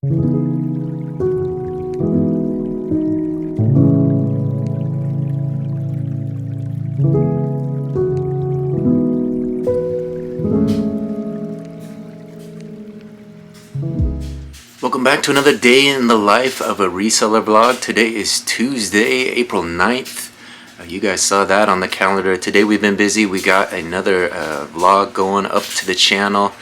Welcome back to another day in the life of a reseller vlog. Today is Tuesday, April 9th. You guys saw that on the calendar. Today we've been busy. We got another vlog going up to the channel.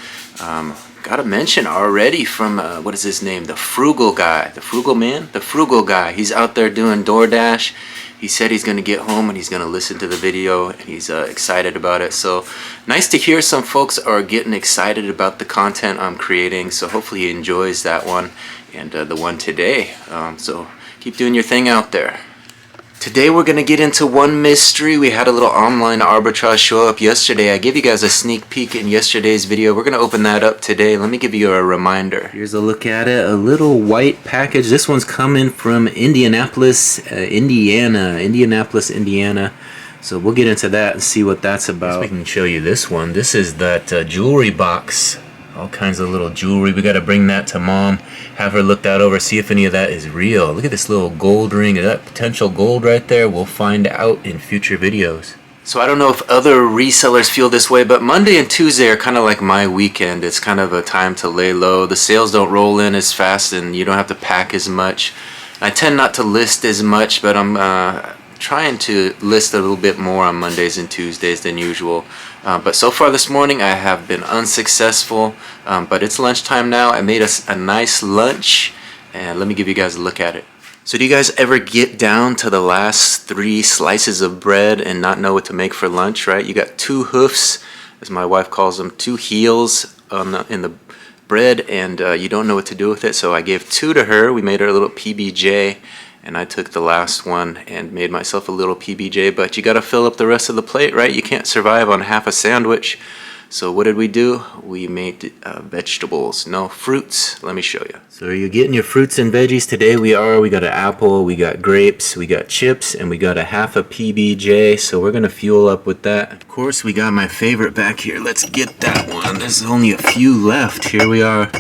Got a mention already from, what is his name? The Frugal Guy. The Frugal Man? The Frugal Guy. He's out there doing DoorDash. He said he's going to get home and he's going to listen to the video, and he's excited about it. So nice to hear some folks are getting excited about the content I'm creating. So hopefully he enjoys that one and the one today. So keep doing your thing out there. Today we're going to get into one mystery. We had a little online arbitrage show up yesterday. I gave you guys a sneak peek in yesterday's video. We're going to open that up today. Let me give you a reminder. Here's a look at it. A little white package. This one's coming from Indianapolis, Indiana. So we'll get into that and see what that's about. We can show you this one. This is that jewelry box. All kinds of little jewelry. We got to bring that to mom, have her look that over, see if any of that is real. Look at this little gold ring. Is that potential gold right there? We'll find out in future videos. So I don't know if other resellers feel this way, but Monday and Tuesday are kind of like my weekend. It's kind of a time to lay low. The sales don't roll in as fast and you don't have to pack as much. I tend not to list as much, but I'm trying to list a little bit more on Mondays and Tuesdays than usual. But so far this morning I have been unsuccessful, but it's lunchtime now. I made us a nice lunch, and let me give you guys a look at it. So do you guys ever get down to the last 3 slices of bread and not know what to make for lunch, right? You got 2 hoofs, as my wife calls them, 2 heels in the bread, and you don't know what to do with it. So I gave 2 to her. We made her a little PBJ. And I took the last one and made myself a little PBJ, but you gotta fill up the rest of the plate, right? You can't survive on half a sandwich. So what did we do? We made vegetables, no fruits. Let me show you. So are you getting your fruits and veggies today? We got an apple, we got grapes, we got chips, and we got a half a PBJ. So we're gonna fuel up with that. Of course, we got my favorite back here. Let's get that one. There's only a few left. Here we are.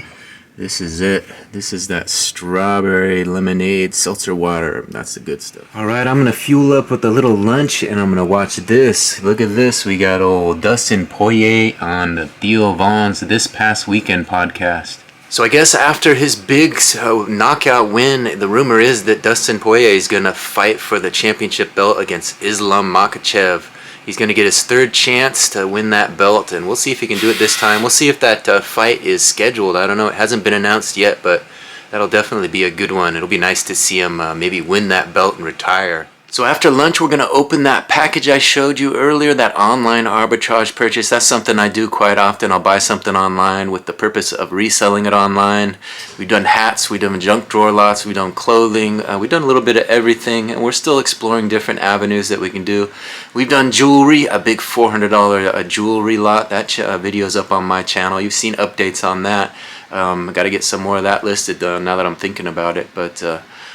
This is it. This is that strawberry lemonade seltzer water. That's the good stuff. Alright, I'm going to fuel up with a little lunch and I'm going to watch this. Look at this. We got old Dustin Poirier on the Theo Von's This Past Weekend podcast. So I guess after his big knockout win, the rumor is that Dustin Poirier is going to fight for the championship belt against Islam Makhachev. He's going to get his 3rd chance to win that belt, and we'll see if he can do it this time. We'll see if that fight is scheduled. I don't know. It hasn't been announced yet, but that'll definitely be a good one. It'll be nice to see him maybe win that belt and retire. So after lunch, we're going to open that package I showed you earlier, that online arbitrage purchase. That's something I do quite often. I'll buy something online with the purpose of reselling it online. We've done hats, we've done junk drawer lots, we've done clothing, we've done a little bit of everything, and we're still exploring different avenues that we can do. We've done jewelry, a big $400 jewelry lot. That video's up on my channel. You've seen updates on that. I got to get some more of that listed now that I'm thinking about it, but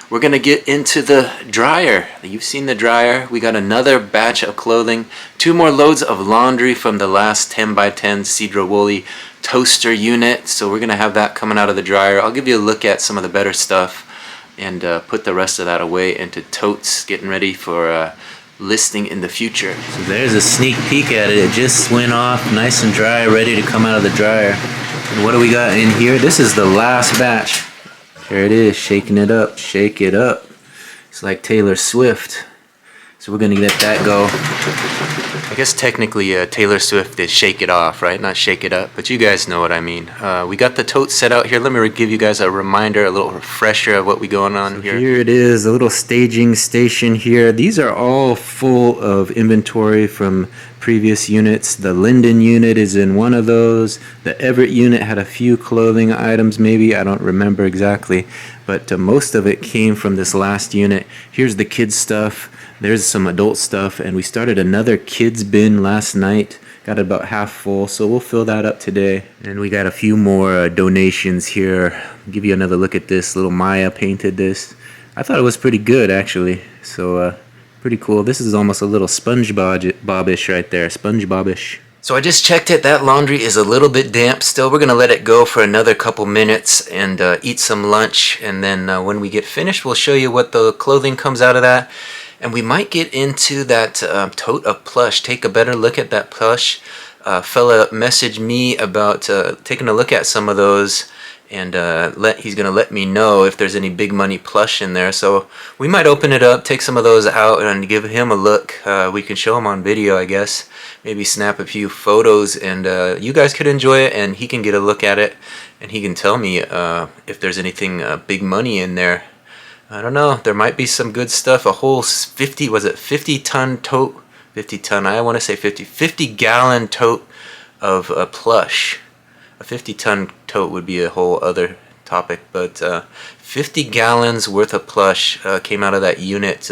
we're going to get into the dryer. You've seen the dryer. We got another batch of clothing, 2 more loads of laundry from the last 10x10 Cedro Wooly toaster unit. So we're going to have that coming out of the dryer. I'll give you a look at some of the better stuff and put the rest of that away into totes, getting ready for listing in the future. So there's a sneak peek at it. It just went off nice and dry, ready to come out of the dryer. And what do we got in here? This is the last batch. There it is, shaking it up, shake it up. It's like Taylor Swift. So we're gonna let that go. I guess technically Taylor Swift is shake it off, right? Not shake it up, but you guys know what I mean. We got the tote set out here. Let me give you guys a reminder, a little refresher of what we going on here. Here it is, a little staging station here. These are all full of inventory from previous units. The Linden unit is in one of those. The Everett unit had a few clothing items, maybe. I don't remember exactly. But most of it came from this last unit. Here's the kids stuff. There's some adult stuff. And we started another kids bin last night. Got it about half full, so we'll fill that up today. And we got a few more donations here. I'll give you another look at this. Little Maya painted this. I thought it was pretty good, actually. So, pretty cool. This is almost a little SpongeBob-ish right there. SpongeBob-ish. So I just checked it. That laundry is a little bit damp still. We're going to let it go for another couple minutes and eat some lunch. And then when we get finished, we'll show you what the clothing comes out of that. And we might get into that tote of plush. Take a better look at that plush. Fella messaged me about taking a look at some of those. And he's going to let me know if there's any big money plush in there. So we might open it up, take some of those out, and give him a look. We can show him on video, I guess. Maybe snap a few photos, and you guys could enjoy it, and he can get a look at it, and he can tell me if there's anything big money in there. I don't know. There might be some good stuff. A whole 50-ton tote? 50 ton, I want to say 50-gallon tote of plush. A 50-ton tote would be a whole other topic, but 50 gallons worth of plush came out of that unit.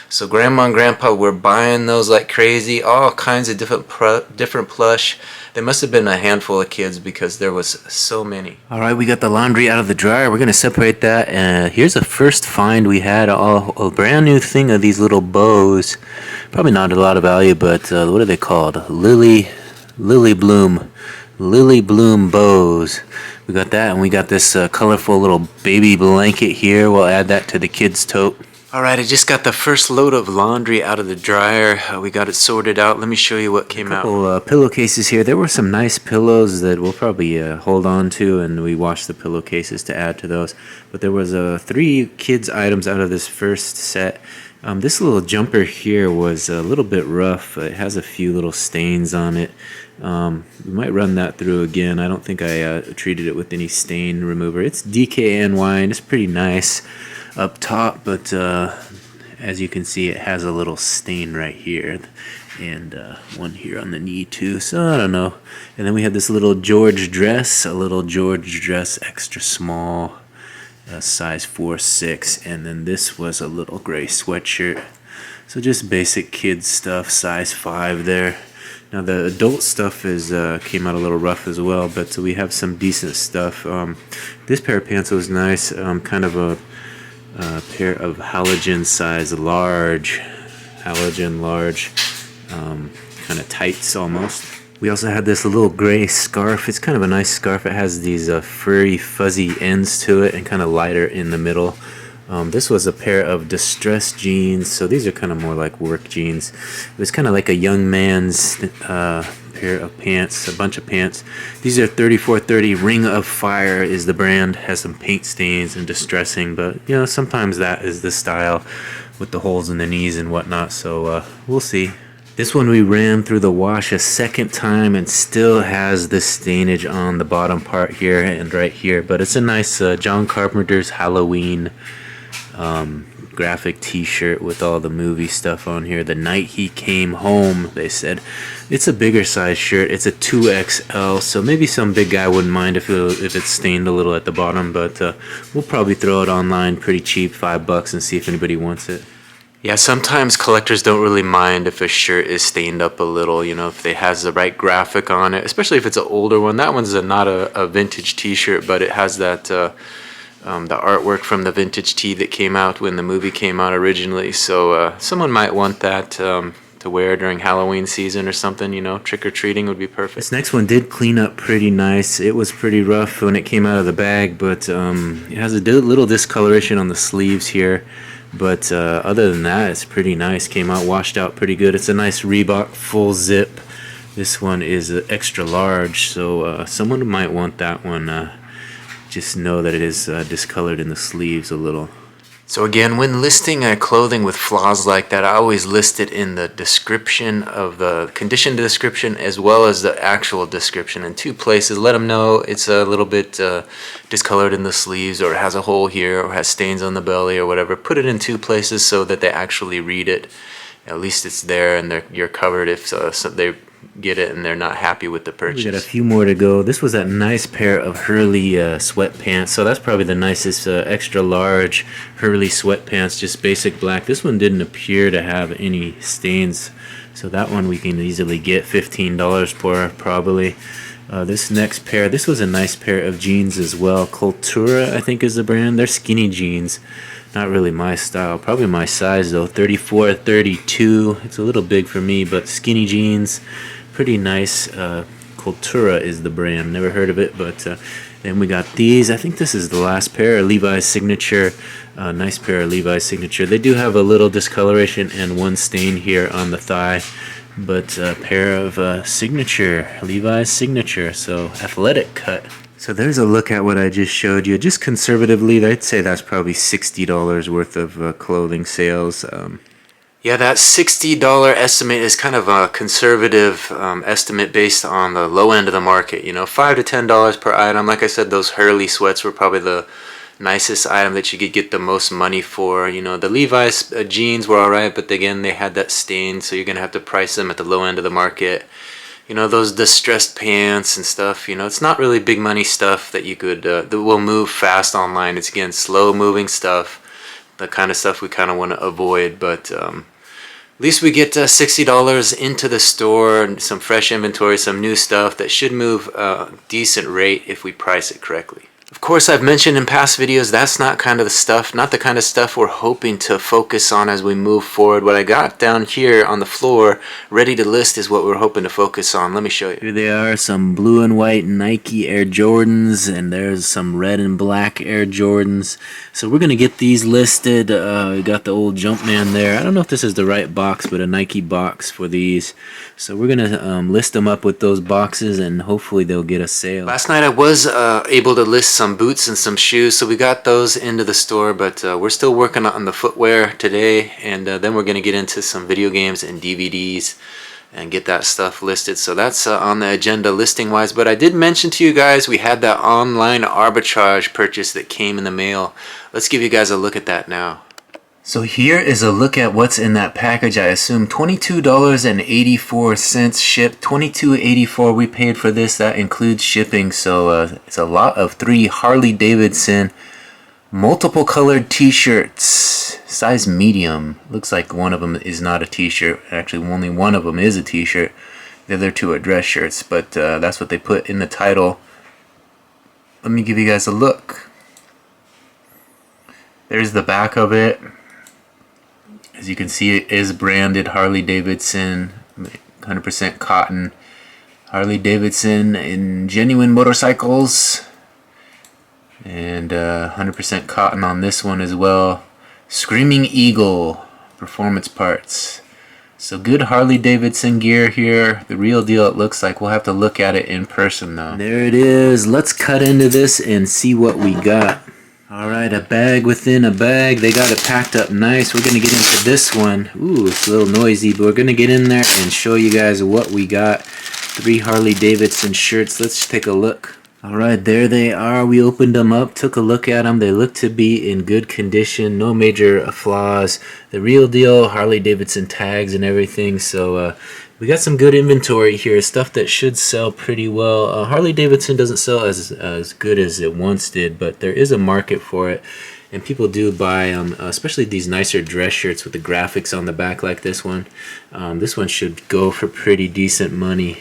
So Grandma and Grandpa were buying those like crazy, all kinds of different plush. There must have been a handful of kids because there was so many. All right, we got the laundry out of the dryer. We're going to separate that. Here's a first find we had, a brand new thing of these little bows. Probably not a lot of value, but what are they called? Lily bloom bows. We got that, and we got this colorful little baby blanket here. We'll add that to the kids' tote. Alright, I just got the first load of laundry out of the dryer. We got it sorted out. Let me show you what came out. A couple pillowcases here. There were some nice pillows that we'll probably hold on to, and we washed the pillowcases to add to those. But there was 3 kids items out of this first set. This little jumper here was a little bit rough. It has a few little stains on it. We might run that through again. I don't think I treated it with any stain remover. It's DKNY, and it's pretty nice up top, but as you can see, it has a little stain right here, and one here on the knee too, so I don't know. And then we had this little George dress, extra small, size 4-6, and then this was a little gray sweatshirt. So just basic kids stuff, size 5 there. Now the adult stuff came out a little rough as well, but we have some decent stuff. This pair of pants was nice, kind of a pair of halogen large, kind of tights almost. We also had this little gray scarf. It's kind of a nice scarf. It has these furry, fuzzy ends to it and kind of lighter in the middle. This was a pair of distressed jeans, so these are kind of more like work jeans. It was kind of like a young man's pair of pants, a bunch of pants. These are 3430 Ring of Fire is the brand. Has some paint stains and distressing, but you know, sometimes that is the style with the holes in the knees and whatnot, so we'll see. This one we ran through the wash a second time and still has the stainage on the bottom part here and right here, but it's a nice John Carpenter's Halloween graphic t-shirt with all the movie stuff on here. The Night He Came Home, they said. It's a bigger size shirt. It's a 2XL, so maybe some big guy wouldn't mind if it's stained a little at the bottom, but we'll probably throw it online pretty cheap, $5, and see if anybody wants it. Yeah, sometimes collectors don't really mind if a shirt is stained up a little, you know, if it has the right graphic on it, especially if it's an older one. That one's not a vintage t-shirt, but it has that the artwork from the vintage tee that came out when the movie came out originally. So someone might want that to wear during Halloween season or something, you know, trick-or-treating would be perfect. This next one did clean up pretty nice. It was pretty rough when it came out of the bag, but it has a little discoloration on the sleeves here. But other than that, it's pretty nice. Came out, washed out pretty good. It's a nice Reebok full zip. This one is extra large, so someone might want that one. Just know that it is discolored in the sleeves a little. So again, when listing clothing with flaws like that, I always list it in the description of the condition description as well as the actual description in 2 places. Let them know it's a little bit discolored in the sleeves, or it has a hole here, or has stains on the belly or whatever. Put it in 2 places so that they actually read it. At least it's there and you're covered if so they get it and they're not happy with the purchase. We got a few more to go. This was that nice pair of Hurley sweatpants. So that's probably the nicest extra large Hurley sweatpants, just basic black. This one didn't appear to have any stains, so that one we can easily get $15 for probably. This next pair, this was a nice pair of jeans as well. Cultura, I think is the brand. They're skinny jeans. Not really my style. Probably my size though. 34, 32. It's a little big for me, but skinny jeans. pretty nice. Cultura is the brand. Never heard of it, but then we got these. I think this is the last pair. Levi's Signature. Nice pair of Levi's Signature. They do have a little discoloration and one stain here on the thigh, but a pair of Signature, Levi's Signature. So athletic cut. So there's a look at what I just showed you. Just conservatively, I'd say that's probably $60 worth of clothing sales. Yeah, that $60 estimate is kind of a conservative estimate based on the low end of the market. You know, $5 to $10 per item. Like I said, those Hurley sweats were probably the nicest item that you could get the most money for. You know, the Levi's jeans were alright, but again, they had that stain, so you're going to have to price them at the low end of the market. You know, those distressed pants and stuff, you know, it's not really big money stuff that you could, that will move fast online. It's, again, slow moving stuff, the kind of stuff we kind of want to avoid, but at least we get $60 into the store, some fresh inventory, some new stuff that should move a decent rate if we price it correctly. Of course, I've mentioned in past videos, that's not kind of the stuff, not the kind of stuff we're hoping to focus on as we move forward. What I got down here on the floor, ready to list, is what we're hoping to focus on. Let me show you. Here they are, some blue and white Nike Air Jordans, and there's some red and black Air Jordans. So we're going to get these listed. We got the old Jumpman there. I don't know if this is the right box, but a Nike box for these. So we're going to list them up with those boxes, and hopefully they'll get a sale. Last night I was able to list some boots and some shoes, so we got those into the store, but we're still working on the footwear today, and then we're going to get into some video games and DVDs and get that stuff listed. So that's on the agenda listing wise. But I did mention to you guys we had that online arbitrage purchase that came in the mail. Let's give you guys a look at that now. So here is a look at what's in that package. I assume $22.84 shipped. $22.84 we paid for this. That includes shipping. So it's a lot of 3 Harley-Davidson multiple colored t-shirts, size medium. Looks like one of them is not a t-shirt. Actually, only one of them is a t-shirt. The other 2 are dress shirts, but that's what they put in the title. Let me give you guys a look. There's the back of it. As you can see, it is branded Harley-Davidson, 100% cotton. Harley-Davidson in genuine motorcycles. And 100% cotton on this one as well. Screaming Eagle performance parts. So good Harley-Davidson gear here. The real deal, it looks like. We'll have to look at it in person though. There it is. Let's cut into this and see what we got. Alright, a bag within a bag. They got it packed up nice. We're going to get into this one. Ooh, it's a little noisy, but we're going to get in there and show you guys what we got. 3 Harley-Davidson shirts. Let's take a look. Alright, there they are. We opened them up, took a look at them. They look to be in good condition. No major flaws. The real deal, Harley-Davidson tags and everything. So we got some good inventory here. Stuff that should sell pretty well. Harley-Davidson doesn't sell as good as it once did, but there is a market for it. And people do buy them, especially these nicer dress shirts with the graphics on the back like this one. This one should go for pretty decent money.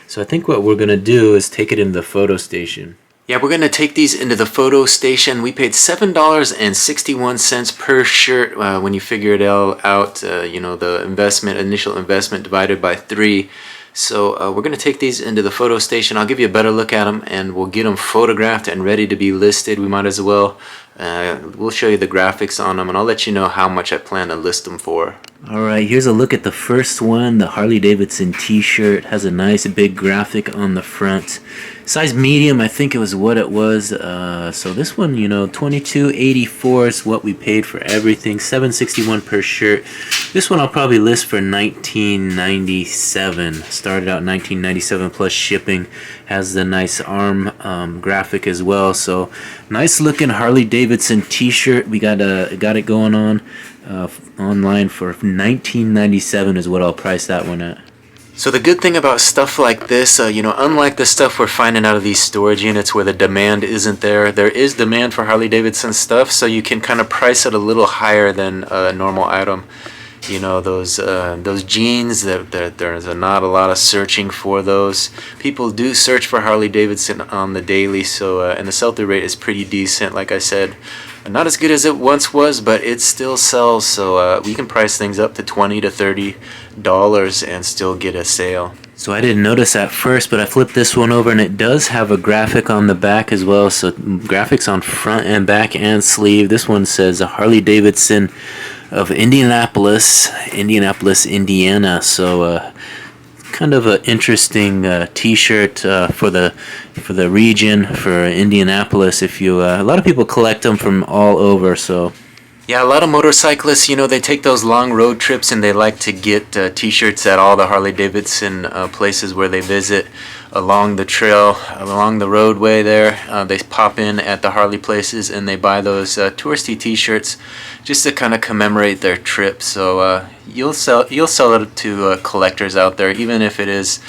So I think what we're going to do is take it into the photo station. Yeah, we're going to take these into the photo station. We paid $7.61 per shirt when you figure it all out, you know, the initial investment divided by 3. So we're going to take these into the photo station. I'll give you a better look at them, and we'll get them photographed and ready to be listed. We might as well. We'll show you the graphics on them, and I'll let you know how much I plan to list them for. Alright, here's a look at the first one. The Harley-Davidson t-shirt has a nice big graphic on the front. Size medium, I think it was what it was. So this one, you know, $22.84 is what we paid for everything. $7.61 per shirt. This one I'll probably list for $19.97. Started out $19.97 plus shipping. Has the nice arm graphic as well. So nice looking Harley-Davidson t-shirt. We got it going on online for $19.97 is what I'll price that one at. So the good thing about stuff like this, you know, unlike the stuff we're finding out of these storage units where the demand isn't there, there is demand for Harley-Davidson stuff, so you can kind of price it a little higher than a normal item. You know, those jeans, there's not a lot of searching for those. People do search for Harley-Davidson on the daily, so and the sell-through rate is pretty decent, like I said. Not as good as it once was, but it still sells, so we can price things up to $20 to $30 and still get a sale. So I didn't notice at first, but I flipped this one over and it does have a graphic on the back as well. So graphics on front and back and sleeve. This one says Harley-Davidson of Indianapolis, Indiana. So kind of an interesting T-shirt for the region, for Indianapolis. If you a lot of people collect them from all over. So yeah, a lot of motorcyclists, you know, they take those long road trips and they like to get T-shirts at all the Harley-Davidson places where they visit along the trail, along the roadway there. They pop in at the Harley places and they buy those touristy T-shirts just to kind of commemorate their trip. So you'll sell it to collectors out there, even if it is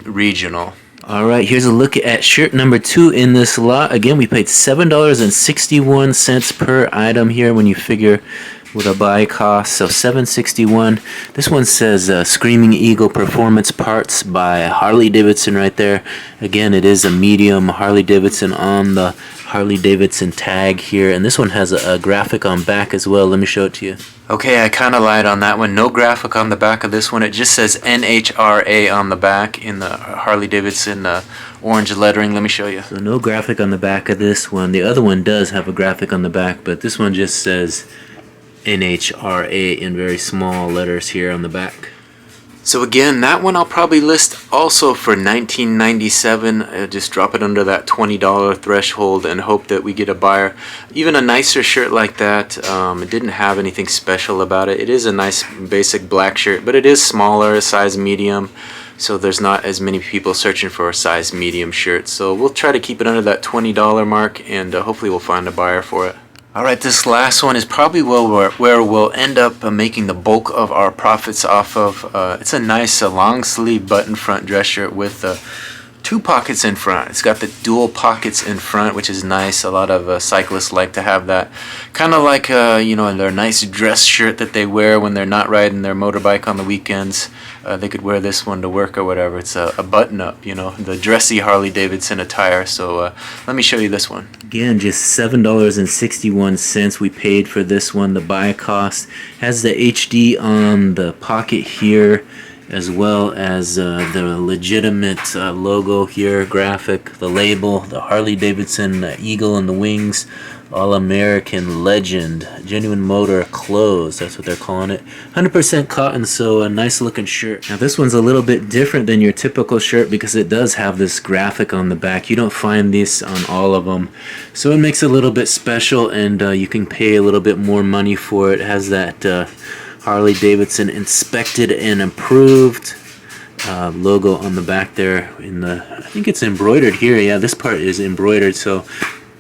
regional. Alright, here's a look at shirt number 2 in this lot. Again, we paid $7.61 per item here when you figure what a buy cost. So $7.61. This one says Screaming Eagle Performance Parts by Harley-Davidson right there. Again, it is a medium Harley-Davidson on the Harley-Davidson tag here. And this one has a graphic on back as well. Let me show it to you. Okay, I kind of lied on that one. No graphic on the back of this one. It just says NHRA on the back in the Harley-Davidson orange lettering. Let me show you. So no graphic on the back of this one. The other one does have a graphic on the back, but this one just says NHRA in very small letters here on the back. So again, that one I'll probably list also for $19.97. Just drop it under that $20 threshold and hope that we get a buyer. Even a nicer shirt like that, it didn't have anything special about it. It is a nice basic black shirt, but it is smaller, a size medium. So there's not as many people searching for a size medium shirt. So we'll try to keep it under that $20 mark and hopefully we'll find a buyer for it. Alright, this last one is probably where we'll end up making the bulk of our profits off of. It's a nice long sleeve button front dress shirt with 2 pockets in front. It's got the dual pockets in front, which is nice. A lot of cyclists like to have that. Kind of like, you know, their nice dress shirt that they wear when they're not riding their motorbike on the weekends. They could wear this one to work or whatever. It's a button-up, you know, the dressy Harley-Davidson attire. So let me show you this one. Again, just $7.61 we paid for this one. The buy cost has the HD on the pocket here, as well as the legitimate logo here, graphic, the label, the Harley-Davidson eagle and the wings, All-American Legend, genuine motor clothes, that's what they're calling it. 100% cotton, so a nice looking shirt. Now this one's a little bit different than your typical shirt because it does have this graphic on the back. You don't find this on all of them, so it makes it a little bit special, and you can pay a little bit more money for it. It has that Harley-Davidson inspected and approved logo on the back there. I think it's embroidered here. Yeah, this part is embroidered, so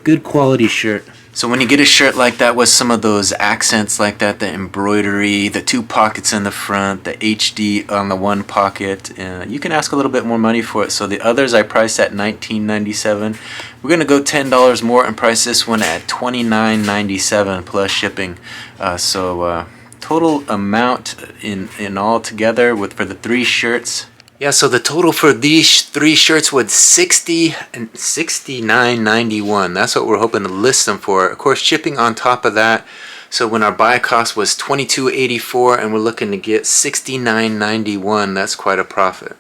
good quality shirt. So when you get a shirt like that with some of those accents like that, the embroidery, the 2 pockets in the front, the HD on the 1 pocket, you can ask a little bit more money for it. So the others I priced at $19.97. We're going to go $10 more and price this one at $29.97 plus shipping. Total amount in all together for the 3 shirts. Yeah, so the total for these 3 shirts was $69.91. That's what we're hoping to list them for. Of course, shipping on top of that. So when our buy cost was $22.84 and we're looking to get $69.91, that's quite a profit.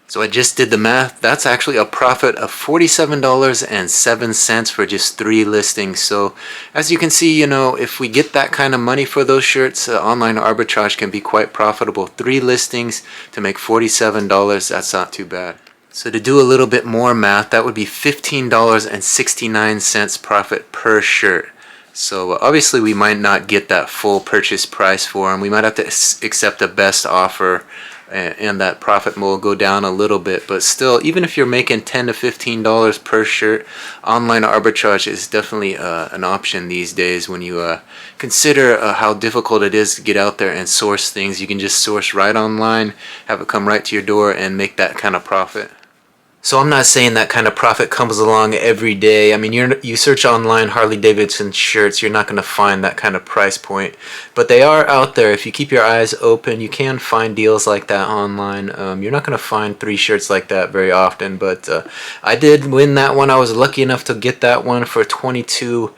So I just did the math. That's actually a profit of $47.07 for just 3 listings. So as you can see, you know, if we get that kind of money for those shirts, online arbitrage can be quite profitable. 3 listings to make $47, that's not too bad. So to do a little bit more math, that would be $15.69 profit per shirt. So obviously we might not get that full purchase price for them. We might have to accept the best offer, and that profit will go down a little bit. But still, even if you're making $10 to $15 per shirt, online arbitrage is definitely an option these days. When you consider how difficult it is to get out there and source things, you can just source right online, have it come right to your door, and make that kind of profit. So I'm not saying that kind of profit comes along every day. I mean, you search online Harley-Davidson shirts, you're not going to find that kind of price point. But they are out there. If you keep your eyes open, you can find deals like that online. You're not going to find 3 shirts like that very often. But I did win that one. I was lucky enough to get that one for $22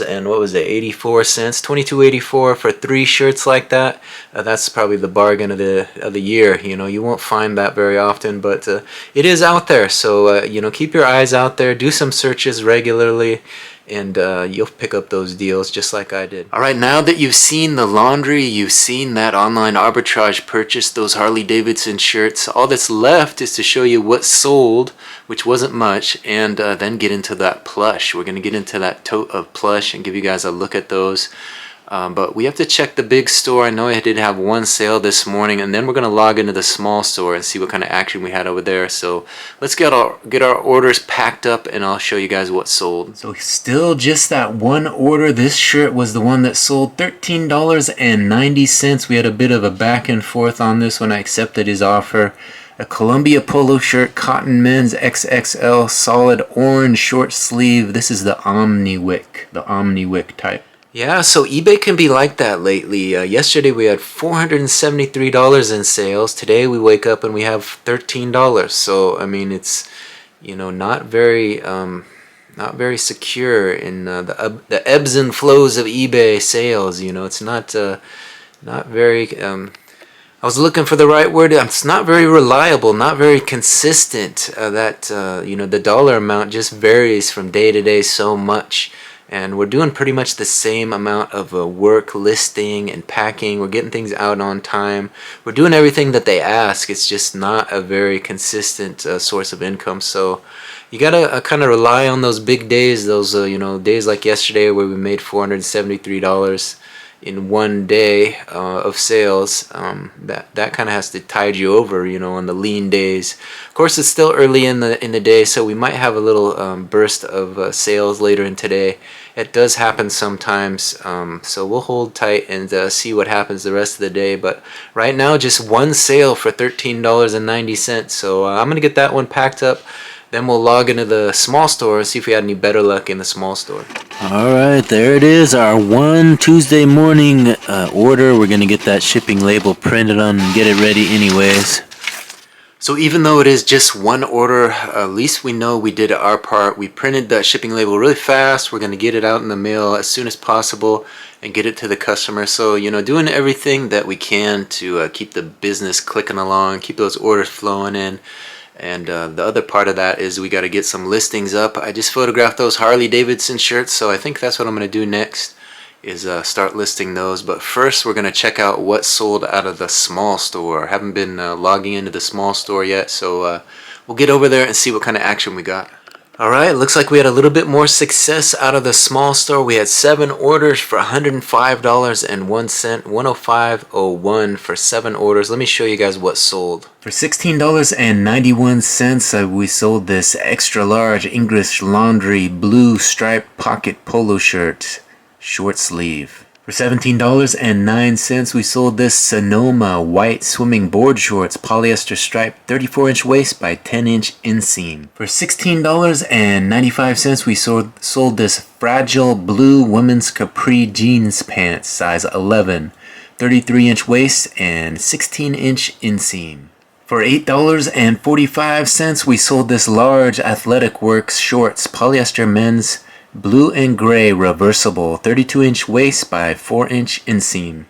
and what was it, 84 cents, $22.84 for 3 shirts like that. That's probably the bargain of the year. You know, you won't find that very often, but it is out there. So you know, keep your eyes out there, do some searches regularly, and you'll pick up those deals just like I did. All right, now that you've seen the laundry, you've seen that online arbitrage purchase, those Harley-Davidson shirts, all that's left is to show you what sold, which wasn't much, and then get into that plush. We're going to get into that tote of plush and give you guys a look at those. But we have to check the big store. I know I did have one sale this morning, and then we're going to log into the small store and see what kind of action we had over there. So let's get our orders packed up, and I'll show you guys what sold. So still just that one order. This shirt was the one that sold, $13.90. We had a bit of a back and forth on this one. I accepted his offer. A Columbia polo shirt, cotton men's XXL, solid orange short sleeve. This is the Omni-Wick type. Yeah, so eBay can be like that lately. Yesterday we had $473 in sales. Today we wake up and we have $13. So I mean, it's, you know, not very secure in the ebbs and flows of eBay sales. You know, it's not very. I was looking for the right word. It's not very reliable, not very consistent. You know, the dollar amount just varies from day to day so much. And we're doing pretty much the same amount of work listing and packing. We're getting things out on time. We're doing everything that they ask. It's just not a very consistent source of income. So you gotta kind of rely on those big days, those you know, days like yesterday where we made $473 in one day of sales. That kind of has to tide you over, you know, on the lean days. Of course, it's still early in the day, so we might have a little burst of sales later in today. It does happen sometimes, so we'll hold tight and see what happens the rest of the day. But right now, just one sale for $13.90. So I'm gonna get that one packed up. Then we'll log into the small store and see if we had any better luck in the small store. Alright, there it is, our one Tuesday morning order. We're going to get that shipping label printed on and get it ready anyways. So even though it is just one order, at least we know we did our part. We printed that shipping label really fast. We're going to get it out in the mail as soon as possible and get it to the customer. So, you know, doing everything that we can to keep the business clicking along, keep those orders flowing in. And the other part of that is we got to get some listings up. I just photographed those Harley-Davidson shirts, so I think that's what I'm going to do next, is start listing those. But first we're going to check out what sold out of the small store. I haven't been logging into the small store yet, so we'll get over there and see what kind of action we got. Alright, looks like we had a little bit more success out of the small store. We had 7 orders for $105.01, $105.01 for 7 orders. Let me show you guys what sold. For $16.91, we sold this extra large English laundry blue striped pocket polo shirt, short sleeve. For $17.09, we sold this Sonoma white swimming board shorts, polyester striped, 34-inch waist by 10-inch inseam. For $16.95, we sold this fragile blue women's capri jeans pants, size 11, 33-inch waist and 16-inch inseam. For $8.45, we sold this large Athletic Works shorts, polyester men's blue and gray reversible, 32-inch waist by 4-inch inseam.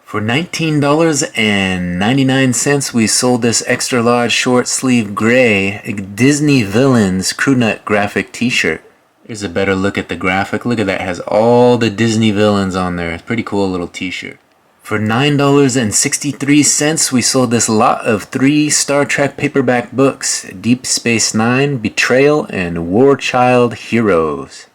For $19.99, we sold this extra large short sleeve gray Disney Villains crew neck graphic t-shirt. Here's a better look at the graphic. Look at that, it has all the Disney villains on there. It's a pretty cool little t-shirt. For $9.63, we sold this lot of 3 Star Trek paperback books, Deep Space Nine, Betrayal, and War Child Heroes.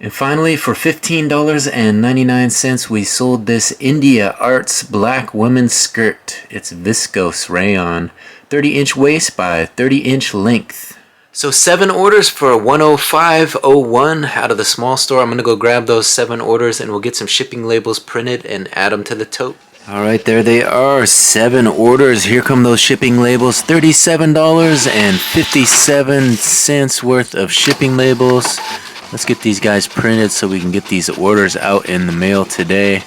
And finally, for $15.99, we sold this India Arts black women's skirt. It's viscose rayon, 30-inch waist by 30-inch length. So 7 orders for $105.01 out of the small store. I'm going to go grab those 7 orders and we'll get some shipping labels printed and add them to the tote. All right, there they are. 7 orders. Here come those shipping labels. $37.57 worth of shipping labels. Let's get these guys printed so we can get these orders out in the mail today.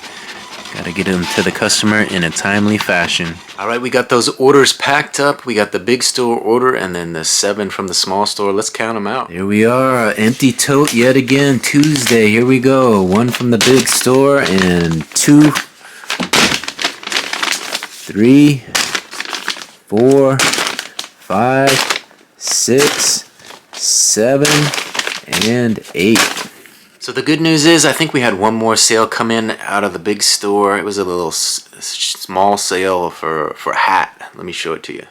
Got to get them to the customer in a timely fashion. All right, we got those orders packed up. We got the big store order and then the 7 from the small store. Let's count them out. Here we are, empty tote yet again. Tuesday, here we go. 1 from the big store and 2, 3, 4, 5, 6, 7, and 8. So the good news is I think we had one more sale come in out of the big store. It was a little small sale for a hat. Let me show it to you.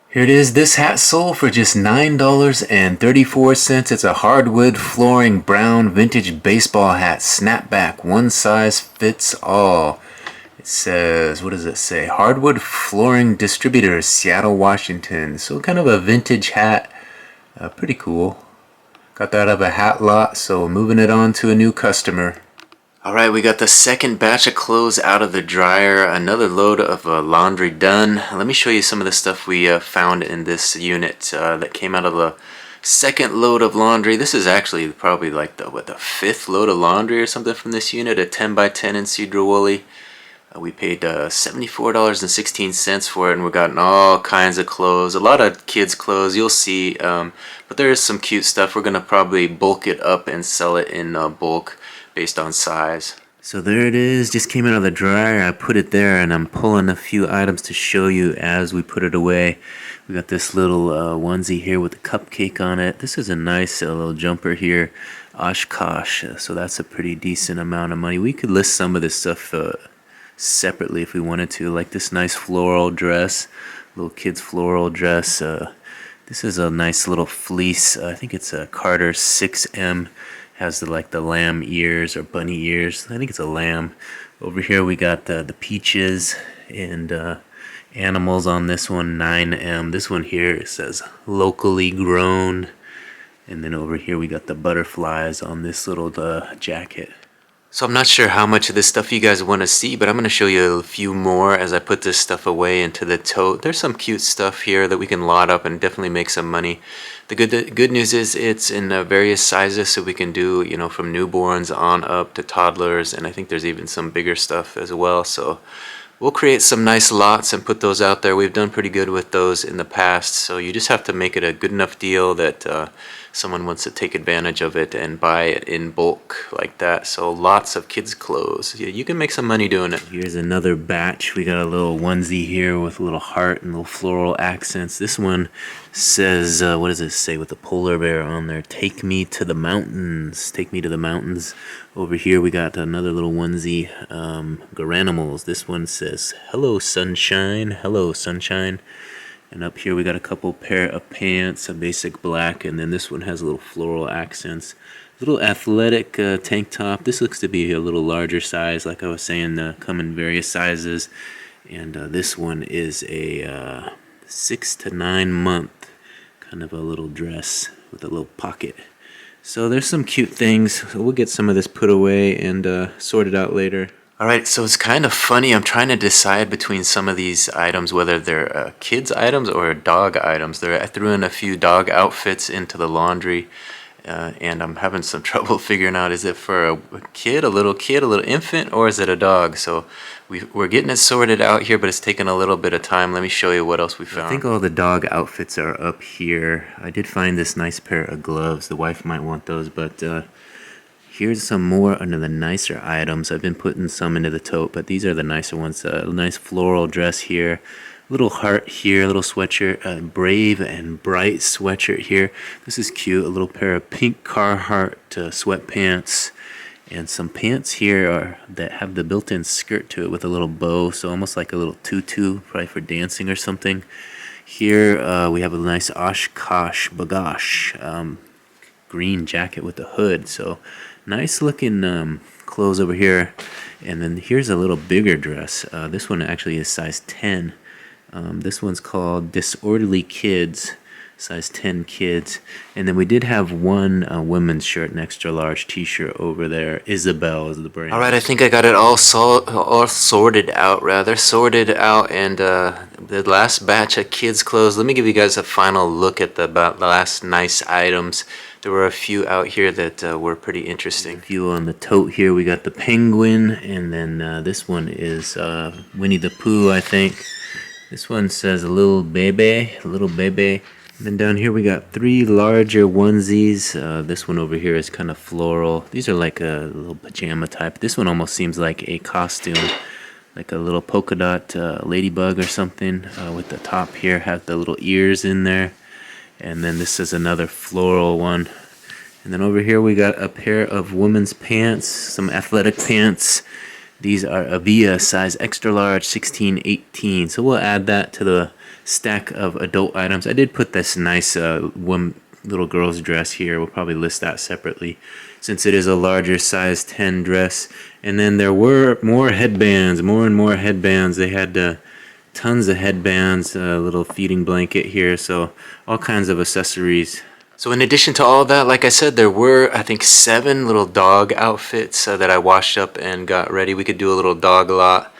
Here it is. This hat sold for just $9.34. It's a hardwood flooring brown vintage baseball hat. Snapback. One size fits all. It says, what does it say? Hardwood Flooring Distributors, Seattle, Washington. So kind of a vintage hat. Pretty cool. Got that out of a hat lot, so moving it on to a new customer. Alright, we got the second batch of clothes out of the dryer. Another load of laundry done. Let me show you some of the stuff we found in this unit that came out of the second load of laundry. This is actually probably like the 5th load of laundry or something from this unit. A 10x10 in Cedro-Woolley. We paid $74.16 for it, and we're gotten all kinds of clothes. A lot of kids' clothes, you'll see, but there is some cute stuff. We're going to probably bulk it up and sell it in bulk based on size. So there it is, just came out of the dryer. I put it there, and I'm pulling a few items to show you as we put it away. We got this little onesie here with a cupcake on it. This is a nice little jumper here, Oshkosh, so that's a pretty decent amount of money. We could list some of this stuff separately if we wanted to, like this nice floral dress, little kid's floral dress. This is a nice little fleece. I think it's a Carter 6M. Has the lamb ears or bunny ears. I think it's a lamb. Over here we got the peaches and animals on this one, 9M. This one here says locally grown. And then over here we got the butterflies on this little jacket. So I'm not sure how much of this stuff you guys want to see, but I'm going to show you a few more as I put this stuff away into the tote. There's some cute stuff here that we can lot up and definitely make some money. The good news is it's in various sizes, so we can do, you know, from newborns on up to toddlers, and I think there's even some bigger stuff as well. So we'll create some nice lots and put those out there. We've done pretty good with those in the past, so you just have to make it a good enough deal that someone wants to take advantage of it and buy it in bulk like that. So lots of kids' clothes. You can make some money doing it. Here's another batch. We got a little onesie here with a little heart and little floral accents. This one says, what does it say with the polar bear on there? Take me to the mountains. Take me to the mountains. Over here we got another little onesie, Garanimals. This one says, hello sunshine, hello sunshine. And up here we got a couple pair of pants, a basic black, and then this one has a little floral accents. Little athletic tank top. This looks to be a little larger size, like I was saying, come in various sizes. And this one is a 6 to 9 month kind of a little dress with a little pocket. So there's some cute things. So we'll get some of this put away and sort it out later. Alright, so it's kind of funny. I'm trying to decide between some of these items, whether they're kids items or dog items. I threw in a few dog outfits into the laundry, and I'm having some trouble figuring out, is it for a little infant, or is it a dog? So we're getting it sorted out here, but it's taking a little bit of time. Let me show you what else we found. I think all the dog outfits are up here. I did find this nice pair of gloves. The wife might want those, but here's some more under the nicer items. I've been putting some into the tote, but these are the nicer ones. A nice floral dress here. Little heart here, little sweatshirt. Brave and bright sweatshirt here. This is cute. A little pair of pink Carhartt sweatpants. And some pants here that have the built-in skirt to it with a little bow. So almost like a little tutu, probably for dancing or something. Here we have a nice Oshkosh Bagosh green jacket with a hood. So nice looking clothes over here. And then here's a little bigger dress. This one actually is size 10. This one's called Disorderly Kids. size 10 kids. And then we did have one women's shirt, an extra large t-shirt over there. Isabel is the brand. All right, I think I got it all sorted out, and the last batch of kids clothes. Let me give you guys a final look at the last nice items. There were a few out here that were pretty interesting. A few on the tote here. We got the penguin, and then this one is Winnie the Pooh, I think. This one says a little baby. And then down here we got 3 larger onesies. This one over here is kind of floral. These are like a little pajama type. This one almost seems like a costume, like a little polka dot ladybug or something. With the top here, have the little ears in there. And then this is another floral one. And then over here we got a pair of women's pants, some athletic pants. These are Avia size extra large 16-18. So we'll add that to the stack of adult items. I did put this nice little girl's dress here. We'll probably list that separately since it is a larger size 10 dress. And then there were more headbands, more and more headbands. They had tons of headbands, a little feeding blanket here, so all kinds of accessories. So in addition to all that, like I said, there were, I think, 7 little dog outfits that I washed up and got ready. We could do a little dog lot.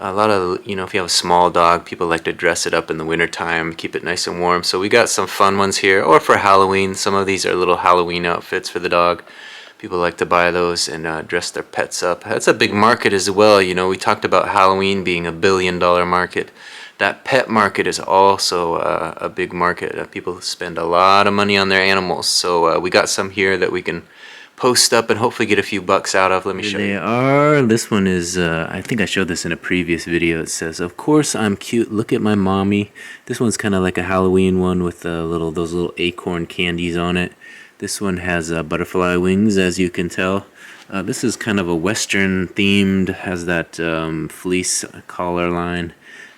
A lot of, you know, if you have a small dog, people like to dress it up in the wintertime, keep it nice and warm. So we got some fun ones here, or for Halloween. Some of these are little Halloween outfits for the dog. People like to buy those and dress their pets up. That's a big market as well. You know, we talked about Halloween being a $1 billion market. That pet market is also a big market. People spend a lot of money on their animals. So we got some here that we can post up and hopefully get a few bucks out of. Let me show you. They are. This one is, I think I showed this in a previous video. It says, "Of course I'm cute. Look at my mommy." This one's kind of like a Halloween one with those little acorn candies on it. This one has butterfly wings, as you can tell. This is kind of a Western themed, has that fleece collar line.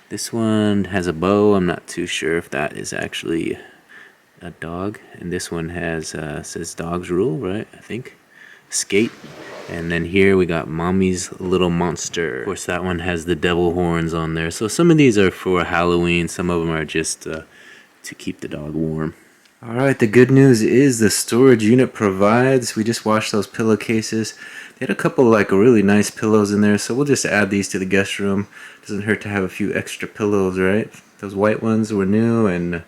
This one has a bow. I'm not too sure if that is actually a dog. And this one has says dogs rule, right? I think. Skate. And then here we got Mommy's Little Monster. Of course, that one has the devil horns on there. So some of these are for Halloween. Some of them are just to keep the dog warm. Alright, the good news is the storage unit provides. We just washed those pillowcases. They had a couple like really nice pillows in there, so we'll just add these to the guest room. Doesn't hurt to have a few extra pillows, right? Those white ones were new, and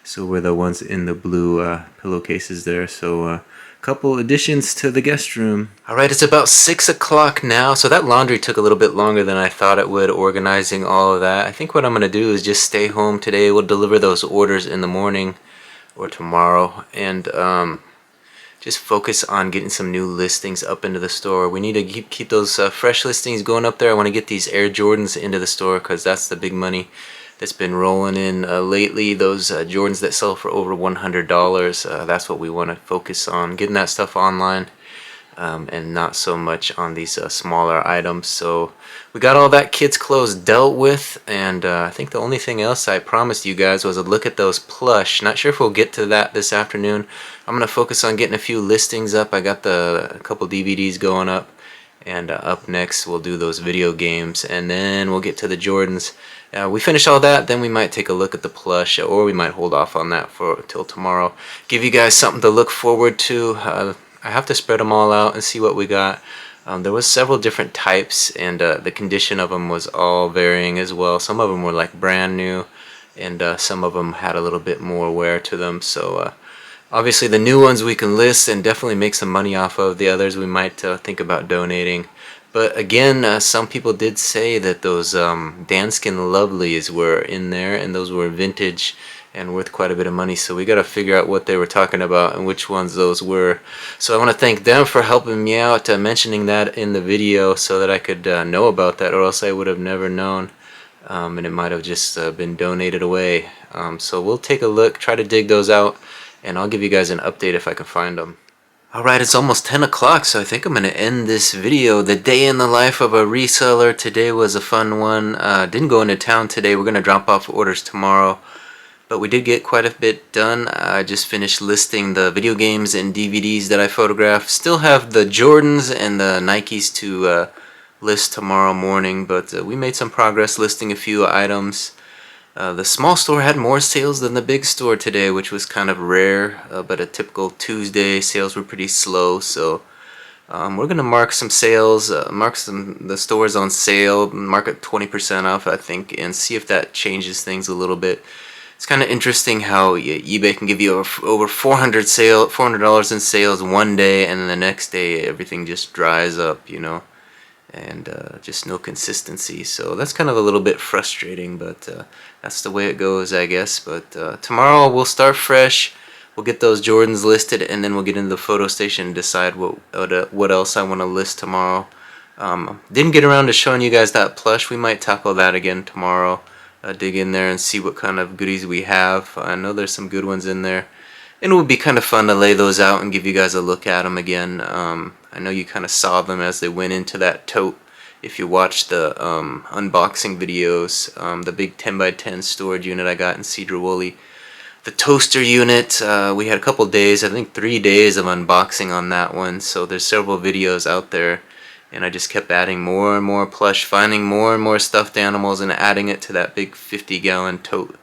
so were the ones in the blue pillowcases there. So a couple additions to the guest room. Alright, it's about 6 o'clock now, so that laundry took a little bit longer than I thought it would, organizing all of that. I think what I'm going to do is just stay home today. We'll deliver those orders in the morning or tomorrow, and just focus on getting some new listings up into the store. We need to keep those fresh listings going up there. I want to get these Air Jordans into the store because that's the big money that's been rolling in lately. Those Jordans that sell for over $100, that's what we want to focus on, getting that stuff online, and not so much on these smaller items. So we got all that kids clothes dealt with, and I think the only thing else I promised you guys was a look at those plush. Not sure if we'll get to that this afternoon. I'm going to focus on getting a few listings up. I got a couple DVDs going up, and up next we'll do those video games, and then we'll get to the Jordans. We finish all that, then we might take a look at the plush, or we might hold off on that till tomorrow. Give you guys something to look forward to. I have to spread them all out and see what we got. There was several different types, and the condition of them was all varying as well. Some of them were like brand new, and some of them had a little bit more wear to them. So obviously the new ones we can list and definitely make some money off of. The others we might think about donating. But again, some people did say that those Danskin Lovelies were in there, and those were vintage and worth quite a bit of money. So we got to figure out what they were talking about and which ones those were. So I want to thank them for helping me out, mentioning that in the video so that I could know about that, or else I would have never known, and it might have just been donated away. So we'll take a look, try to dig those out, and I'll give you guys an update if I can find them. Alright, it's almost 10 o'clock, so I think I'm going to end this video. The day in the life of a reseller. Today was a fun one. Didn't go into town today. We're going to drop off orders tomorrow. But we did get quite a bit done. I just finished listing the video games and DVDs that I photographed. Still have the Jordans and the Nikes to list tomorrow morning, but we made some progress listing a few items. The small store had more sales than the big store today, which was kind of rare, but a typical Tuesday sales were pretty slow, so we're gonna mark some sales, mark the stores on sale, mark it 20% off, I think, and see if that changes things a little bit. It's kind of interesting how eBay can give you over $400 in sales one day, and then the next day everything just dries up, and just no consistency. So that's kind of a little bit frustrating, but that's the way it goes, I guess. But tomorrow we'll start fresh. We'll get those Jordans listed, and then we'll get into the photo station and decide what else I want to list tomorrow. Didn't get around to showing you guys that plush. We might tackle that again tomorrow. Dig in there and see what kind of goodies we have. I know there's some good ones in there, and it would be kind of fun to lay those out and give you guys a look at them again. I know you kind of saw them as they went into that tote if you watched the unboxing videos. The big 10x10 storage unit I got in Cedar Woolley. The toaster unit, we had a couple days, I think 3 days of unboxing on that one, so there's several videos out there, and I just kept adding more and more plush, finding more and more stuffed animals and adding it to that big 50-gallon tote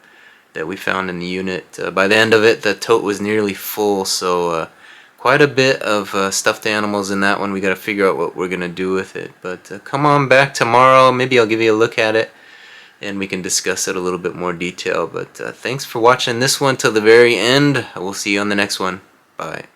that we found in the unit. By the end of it, the tote was nearly full, so quite a bit of stuffed animals in that one. We got to figure out what we're going to do with it, but come on back tomorrow, maybe I'll give you a look at it and we can discuss it a little bit more detail. But thanks for watching this one till the very end. We'll see you on the next one. Bye.